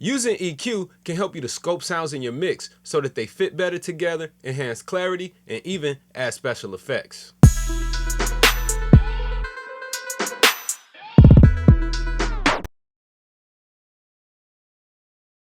Using EQ can help you to scope sounds in your mix so that they fit better together, enhance clarity, and even add special effects.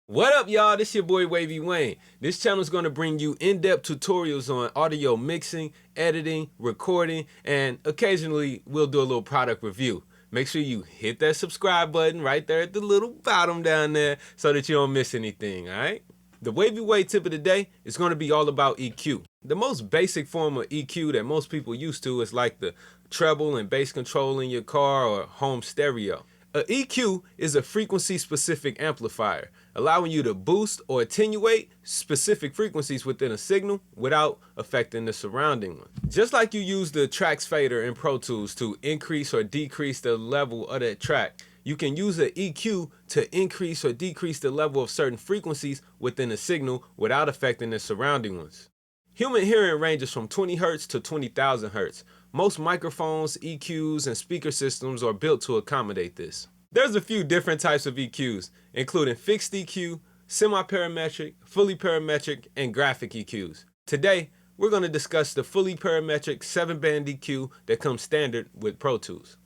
What up, y'all? This your boy Wavy Wayne. This channel is going to bring you in-depth tutorials on audio mixing, editing, recording, and occasionally we'll do a little product review. Make sure you hit that subscribe button right there at the little bottom down there so that you don't miss anything, all right? The Wavy Way tip of the day is going to be all about EQ. The most basic form of EQ that most people used to is like the treble and bass control in your car or home stereo. A EQ is a frequency-specific amplifier, allowing you to boost or attenuate specific frequencies within a signal without affecting the surrounding one. Just like you use the tracks fader in Pro Tools to increase or decrease the level of that track, you can use an EQ to increase or decrease the level of certain frequencies within a signal without affecting the surrounding ones. Human hearing ranges from 20 Hz to 20,000 Hz. Most microphones, EQs, and speaker systems are built to accommodate this. There's a few different types of EQs, including fixed EQ, semi-parametric, fully parametric, and graphic EQs. Today, we're going to discuss the fully parametric 7-band EQ that comes standard with Pro Tools.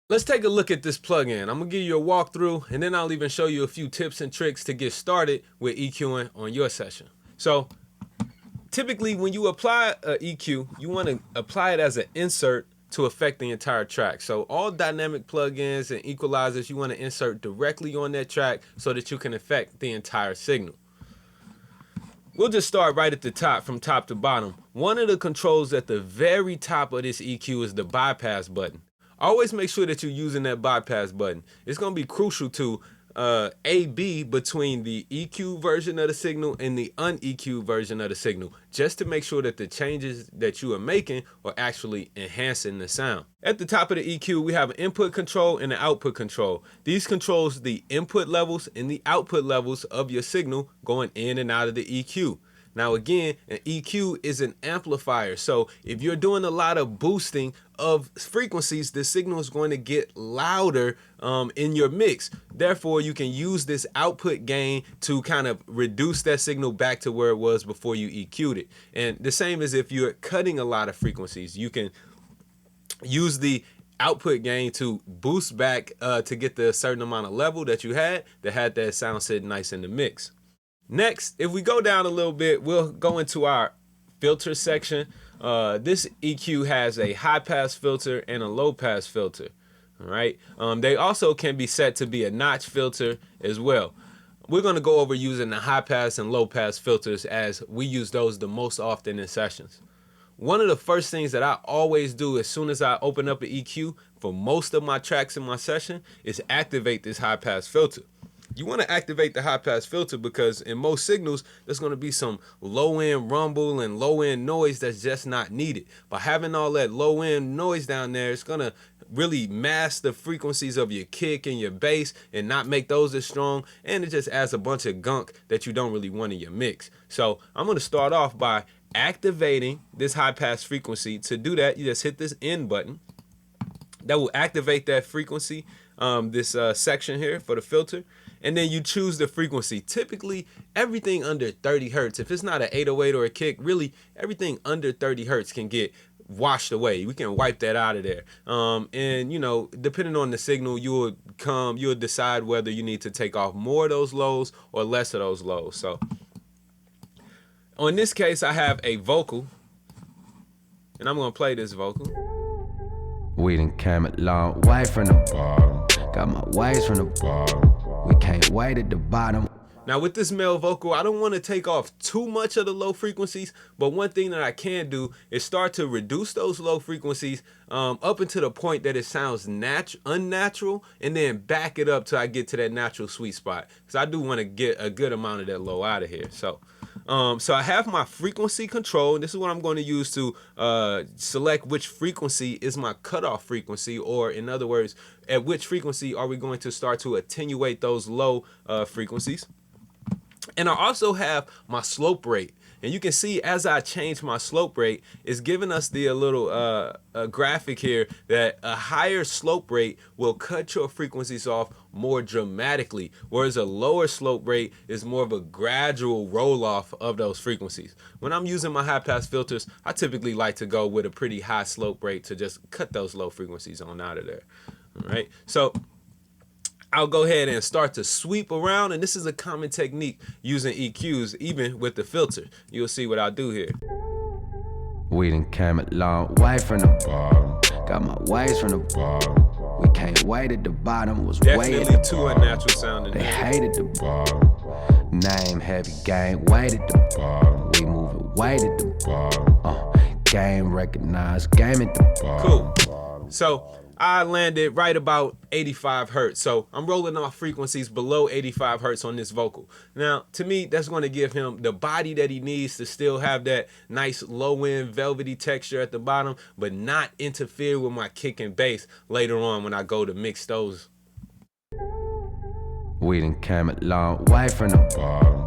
Let's take a look at this plugin. I'm going to give you a walkthrough, and then I'll even show you a few tips and tricks to get started with EQing on your session. So, typically, when you apply an EQ, you want to apply it as an insert to affect the entire track. So all dynamic plugins and equalizers, you want to insert directly on that track so that you can affect the entire signal. We'll just start right at the top, from top to bottom. One of the controls at the very top of this EQ is the bypass button. Always make sure that you're using that bypass button. It's going to be crucial to A/B between the EQ version of the signal and the un-EQ version of the signal, just to make sure that the changes that you are making are actually enhancing the sound. At the top of the EQ, we have an input control and an output control. These controls the input levels and the output levels of your signal going in and out of the EQ. Now again, an EQ is an amplifier, so if you're doing a lot of boosting of frequencies, the signal is going to get louder in your mix. Therefore, you can use this output gain to kind of reduce that signal back to where it was before you EQ'd it. And the same as if you're cutting a lot of frequencies, you can use the output gain to boost back to get the certain amount of level that you had that sound sitting nice in the mix. Next, if we go down a little bit, we'll go into our filter section. This EQ has a high pass filter and a low pass filter. All right. They also can be set to be a notch filter as well. We're going to go over using the high pass and low pass filters as we use those the most often in sessions. One of the first things that I always do as soon as I open up an EQ for most of my tracks in my session is activate this high pass filter. You want to activate the high pass filter because in most signals, there's going to be some low end rumble and low end noise that's just not needed. By having all that low end noise down there, it's going to really mask the frequencies of your kick and your bass and not make those as strong. And it just adds a bunch of gunk that you don't really want in your mix. So I'm going to start off by activating this high pass frequency. To do that, you just hit this N button. That will activate that frequency, this section here for the filter. And then you choose the frequency. Typically, everything under 30 Hertz, if it's not an 808 or a kick, really everything under 30 Hertz can get washed away. We can wipe that out of there. And you know, depending on the signal, you'll decide whether you need to take off more of those lows or less of those lows. So on this case, I have a vocal, and I'm gonna play this vocal. We done came a long way from the bottom. Got my ways from the bottom. We can't wait at the bottom. Now with this male vocal, I don't want to take off too much of the low frequencies, but one thing that I can do is start to reduce those low frequencies up until the point that it sounds unnatural, and then back it up till I get to that natural sweet spot. Because I do want to get a good amount of that low out of here. So I have my frequency control, and this is what I'm going to use to select which frequency is my cutoff frequency, or in other words, at which frequency are we going to start to attenuate those low frequencies. And I also have my slope rate. And you can see as I change my slope rate, it's giving us the little graphic here that a higher slope rate will cut your frequencies off more dramatically, whereas a lower slope rate is more of a gradual roll off of those frequencies. When I'm using my high pass filters, I typically like to go with a pretty high slope rate to just cut those low frequencies on out of there. All right, so I'll go ahead and start to sweep around, and this is a common technique using EQs, even with the filter. You'll see what I'll do here. We done came a long way from the bottom. Got my waves from the bottom. We can't wait at the bottom. Was way at the Definitely too bottom. unnatural sounding. They hated the bottom. Name heavy game, weighted the bottom. We moving weighted the bottom. Game recognized, game at the bottom. Cool. So I landed right about 85 hertz. So I'm rolling off frequencies below 85 hertz on this vocal. Now, to me, that's going to give him the body that he needs to still have that nice low end velvety texture at the bottom, but not interfere with my kick and bass later on when I go to mix those. We done came a long way from the bottom.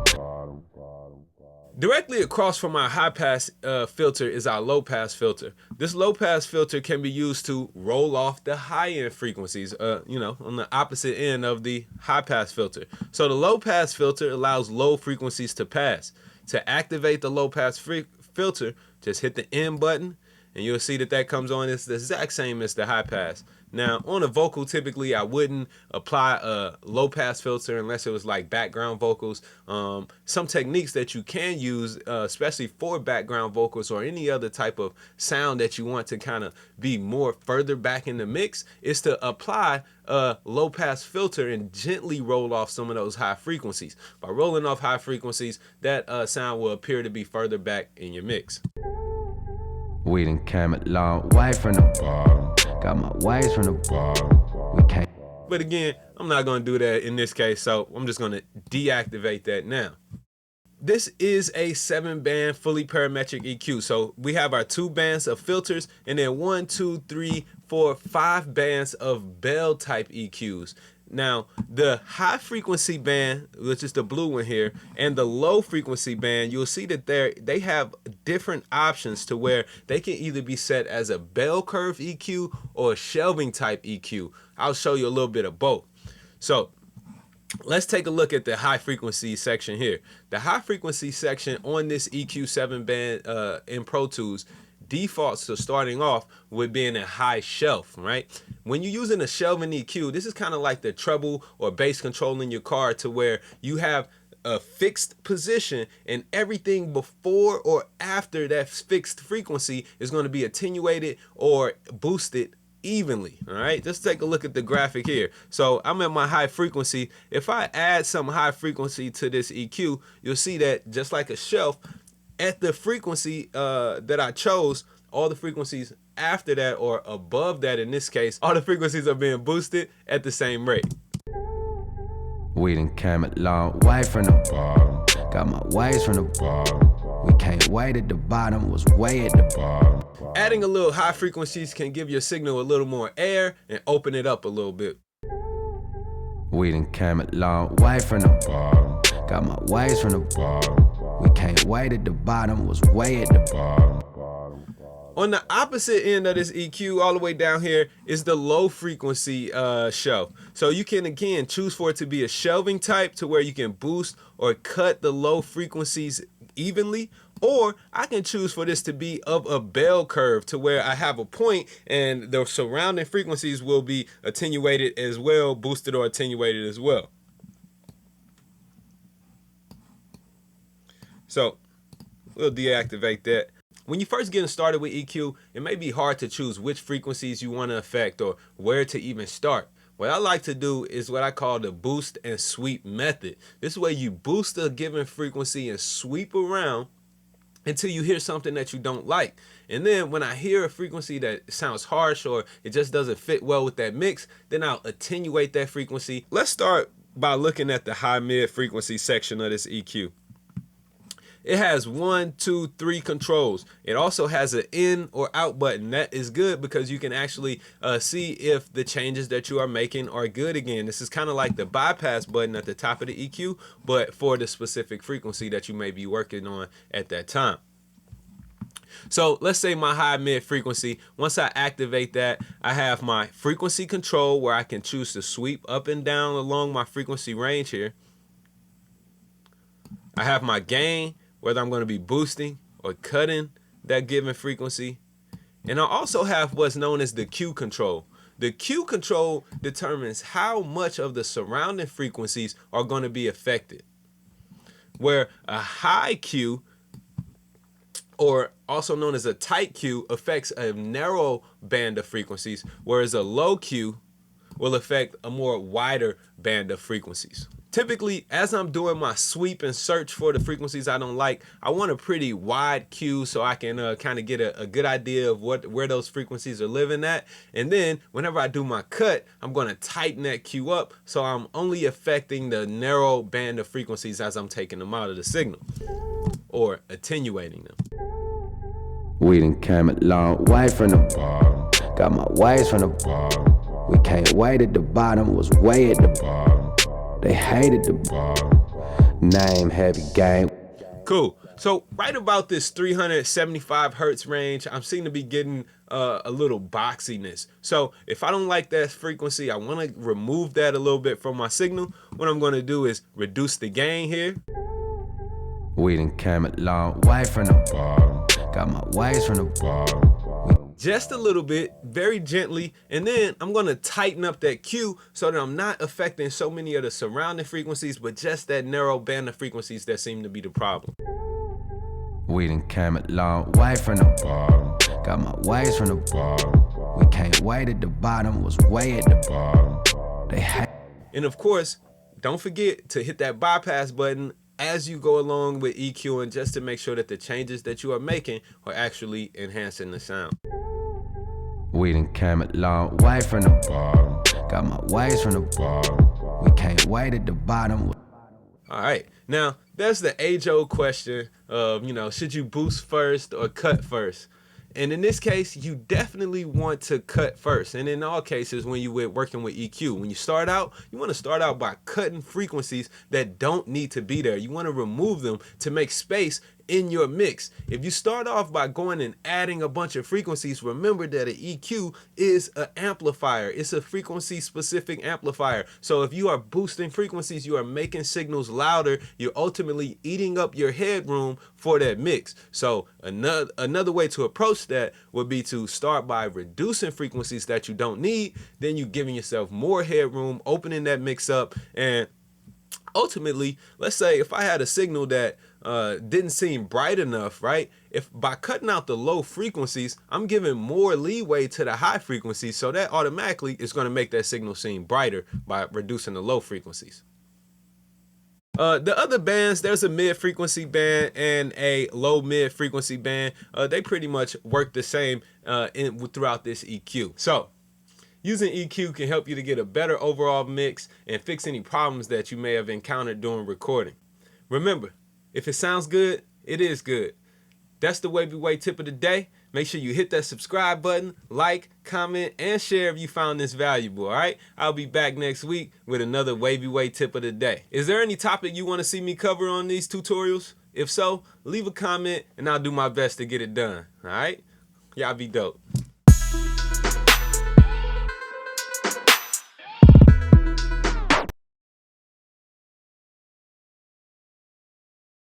Directly across from our high pass filter is our low pass filter. This low pass filter can be used to roll off the high end frequencies, on the opposite end of the high pass filter. So the low pass filter allows low frequencies to pass. To activate the low pass filter, just hit the N button and you'll see that comes on. It's the exact same as the high pass. Now, on a vocal, typically I wouldn't apply a low pass filter unless it was like background vocals. Some techniques that you can use, especially for background vocals or any other type of sound that you want to kind of be more further back in the mix, is to apply a low pass filter and gently roll off some of those high frequencies. By rolling off high frequencies, that sound will appear to be further back in your mix. We done came a long way from the bottom. Got my waves from the bottom. We can't. But again, I'm not going to do that in this case, so I'm just going to deactivate that now. This is a 7-band fully parametric EQ. So we have our 2 bands of filters and then 1, 2, 3, 4, 5 bands of bell type EQs. Now, the high frequency band, which is the blue one here, and the low frequency band, you'll see that they have different options to where they can either be set as a bell curve EQ or a shelving type EQ. I'll show you a little bit of both. So let's take a look at the high frequency section here. The high frequency section on this EQ 7-band in Pro Tools defaults to starting off with being a high shelf, right? When you're using a shelving EQ, this is kind of like the treble or bass control in your car, to where you have a fixed position and everything before or after that fixed frequency is going to be attenuated or boosted evenly. All right, just take a look at the graphic here. So I'm at my high frequency. If I add some high frequency to this EQ, you'll see that just like a shelf, at the frequency that I chose, all the frequencies after that or above that, in this case, all the frequencies are being boosted at the same rate. We done came a long way from the bottom. Got my waves from the bottom. We can't wait at the bottom. Was way at the bottom. Adding a little high frequencies can give your signal a little more air and open it up a little bit. We done came a long way from the bottom. Got my waves from the bottom. We can't wait at the bottom. Was way at the bottom. On the opposite end of this EQ, all the way down here, is the low frequency shelf. So you can, again, choose for it to be a shelving type, to where you can boost or cut the low frequencies evenly, or I can choose for this to be of a bell curve, to where I have a point and the surrounding frequencies will be attenuated as well, boosted or attenuated as well. So we'll deactivate that. When you're first getting started with EQ, it may be hard to choose which frequencies you want to affect or where to even start. What I like to do is what I call the boost and sweep method. This way you boost a given frequency and sweep around until you hear something that you don't like. And then when I hear a frequency that sounds harsh or it just doesn't fit well with that mix, then I'll attenuate that frequency. Let's start by looking at the high mid frequency section of this EQ. it has 1, 2, 3 controls. It also has an in or out button. That is good because you can actually see if the changes that you are making are good again. This is kind of like the bypass button at the top of the EQ, but for the specific frequency that you may be working on at that time. So let's say my high mid frequency. Once I activate that, I have my frequency control where I can choose to sweep up and down along my frequency range here. I have my gain, whether I'm going to be boosting or cutting that given frequency. And I also have what's known as the Q control. The Q control determines how much of the surrounding frequencies are going to be affected. Where a high Q, or also known as a tight Q, affects a narrow band of frequencies, whereas a low Q will affect a more wider band of frequencies. Typically, as I'm doing my sweep and search for the frequencies I don't like, I want a pretty wide Q so I can kind of get a good idea of where those frequencies are living at. And then whenever I do my cut, I'm going to tighten that Q up so I'm only affecting the narrow band of frequencies as I'm taking them out of the signal or attenuating them. We done came a long way from the bottom. Got my ways from the bottom. We can't wait at the bottom, was way at the bottom. They hated the bottom. Name heavy game. Cool. So right about this 375 hertz range, I'm seem to be getting a little boxiness. So if I don't like that frequency, I want to remove that a little bit from my signal. What I'm going to do is reduce the gain here. We done came a long way from the bottom. Got my ways from the bottom. Just a little bit, very gently, and then I'm going to tighten up that Q so that I'm not affecting so many of the surrounding frequencies, but just that narrow band of frequencies that seem to be the problem. We done came a long way from the bottom. Got my ways from the bottom. We can't wait at the bottom, was way at the bottom. They hate. And of course, don't forget to hit that bypass button as you go along with EQing, just to make sure that the changes that you are making are actually enhancing the sound. We done came a long way from the bottom. Got my ways from the bottom. We can't wait at the bottom. All right, now there's the age-old question of, should you boost first or cut first? And in this case, you definitely want to cut first. And in all cases, when you're working with EQ, when you start out, you want to start out by cutting frequencies that don't need to be there. You want to remove them to make space in your mix. If you start off by going and adding a bunch of frequencies, remember that an EQ is an amplifier. It's a frequency specific amplifier. So if you are boosting frequencies, you are making signals louder. You're ultimately eating up your headroom for that mix. So another way to approach that would be to start by reducing frequencies that you don't need. Then you giving yourself more headroom, opening that mix up, and ultimately, let's say if I had a signal that didn't seem bright enough, right? If by cutting out the low frequencies, I'm giving more leeway to the high frequencies, so that automatically is going to make that signal seem brighter by reducing the low frequencies. The other bands, there's a mid-frequency band and a low mid-frequency band. They pretty much work the same throughout this EQ. So using EQ can help you to get a better overall mix and fix any problems that you may have encountered during recording. Remember, if it sounds good, it is good. That's the Wavy Way tip of the day. Make sure you hit that subscribe button, like, comment, and share if you found this valuable, all right? I'll be back next week with another Wavy Way tip of the day. Is there any topic you want to see me cover on these tutorials? If so, leave a comment and I'll do my best to get it done, all right? Y'all be dope.